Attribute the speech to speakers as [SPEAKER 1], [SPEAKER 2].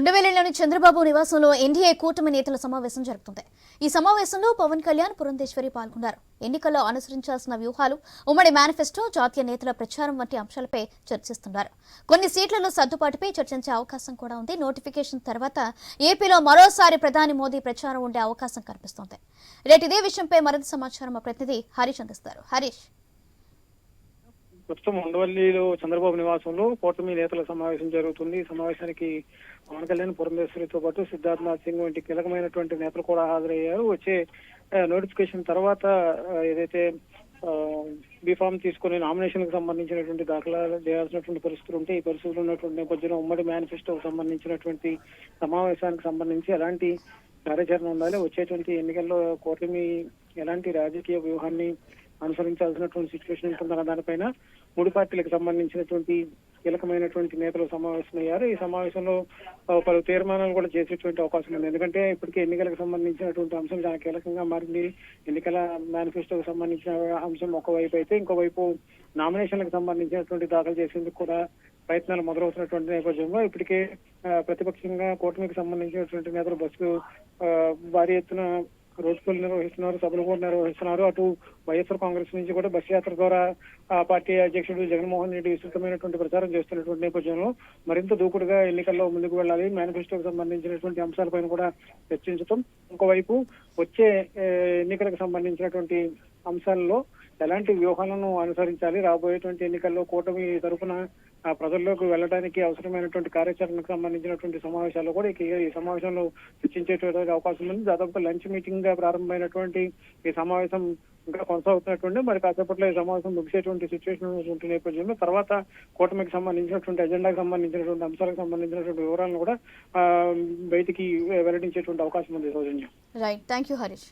[SPEAKER 1] ఉండవెల్లిలోని చంద్రబాబు నివాసంలో ఎన్డీఏ కూటమి నేతల సమావేశం జరుగుతుంది. ఈ సమావేశంలో పవన్ కళ్యాణ్, పురంధేశ్వరి పాల్గొన్నారు. ఎన్నికల్లో అనుసరించాల్సిన వ్యూహాలు, ఉమ్మడి మేనిఫెస్టో, జాతీయ నేతల ప్రచారం వంటి అంశాలపై చర్చిస్తున్నారు. కొన్ని సీట్లలో సర్దుబాటుపై చర్చించే అవకాశం కూడా ఉంది. నోటిఫికేషన్ తర్వాత ఏపీలో మరోసారి ప్రధాని మోదీ ప్రచారం ఉండే అవకాశం కనిపిస్తోంది. రేటు ఇదే విషయంపై మరింత సమాచారం మా ప్రతినిధి హరీష్ అందిస్తారు. హరీష్,
[SPEAKER 2] ప్రస్తుతం ఉండవల్లిలో చంద్రబాబు నివాసంలో కూటమి నేతల సమావేశం జరుగుతుంది. ఈ సమావేశానికి పవన్ కళ్యాణ్, పురంధేశ్వరితో పాటు సిద్ధార్థనాథ్ సింగ్ వంటి కీలకమైనటువంటి నేతలు కూడా హాజరయ్యారు. వచ్చే నోటిఫికేషన్ తర్వాత ఏదైతే బీఫామ్ తీసుకుని నామినేషన్ కు సంబంధించినటువంటి దాఖలాలు చేయాల్సినటువంటి పరిస్థితులు ఉంటే ఈ పరిస్థితులు ఉన్నటువంటి నేపథ్యంలో ఉమ్మడి మేనిఫెస్టోకు సంబంధించినటువంటి సమావేశానికి సంబంధించి ఎలాంటి కార్యాచరణ ఉండాలి, వచ్చేటువంటి ఎన్నికల్లో కూటమి ఎలాంటి రాజకీయ వ్యూహాన్ని అనుసరించాల్సినటువంటి సిచ్యువేషన్ ఉంటుందన్న దానిపైన మూడు పార్టీలకు సంబంధించినటువంటి కీలకమైనటువంటి నేతలు సమావేశమయ్యారు. ఈ సమావేశంలో పలు తీర్మానాలు కూడా చేసేటువంటి అవకాశం ఉంది. ఎందుకంటే ఇప్పటికే ఎన్నికలకు సంబంధించినటువంటి అంశం చాలా కీలకంగా మారింది. ఎన్నికల మేనిఫెస్టోకు సంబంధించిన అంశం ఒకవైపు అయితే, ఇంకోవైపు నామినేషన్లకు సంబంధించినటువంటి దాఖలు చేసేందుకు కూడా ప్రయత్నాలు మొదలవుతున్నటువంటి నేపథ్యంలో ఇప్పటికే ప్రతిపక్షంగా కూటమికి సంబంధించినటువంటి నేతలు బస్సు భారీ ఎత్తున రోడ్ షోలు నిర్వహిస్తున్నారు, సభలు కూడా నిర్వహిస్తున్నారు. అటు వైఎస్ఆర్ కాంగ్రెస్ నుంచి కూడా బస్ యాత్ర ద్వారా ఆ పార్టీ అధ్యక్షుడు జగన్మోహన్ రెడ్డి విస్తృతమైనటువంటి ప్రచారం చేస్తున్నటువంటి నేపథ్యంలో మరింత దూకుడుగా ఎన్నికల్లో ముందుకు వెళ్ళాలి, మేనిఫెస్టోకి సంబంధించినటువంటి అంశాలపైన కూడా చర్చించడం, ఇంకోవైపు వచ్చే ఎన్నికలకు సంబంధించినటువంటి అంశాల్లో ఎలాంటి వ్యూహాలను అనుసరించాలి, రాబోయేటువంటి ఎన్నికల్లో కూటమి తరఫున ప్రజల్లోకి వెళ్ళడానికి అవసరమైనటువంటి కార్యాచరణకు సంబంధించినటువంటి సమావేశాలు కూడా ఈ సమావేశంలో చర్చించేటువంటి అవకాశం ఉంది. దాదాపు లంచ్ మీటింగ్ గా ప్రారంభమైనటువంటి ఈ సమావేశం ఇంకా కొనసాగుతున్నటువంటి మరి కాసేపట్లో ఈ సమావేశం ముగిసేటువంటి సిచ్యువేషన్ ఉంటున్న నేపథ్యంలో తర్వాత కూటమికి సంబంధించినటువంటి ఎజెండాకు సంబంధించినటువంటి అంశాలకు సంబంధించినటువంటి వివరాలను కూడా బయటికి వెల్లడించేటువంటి అవకాశం ఉంది. Soujanya.
[SPEAKER 1] Right, thank you Harish.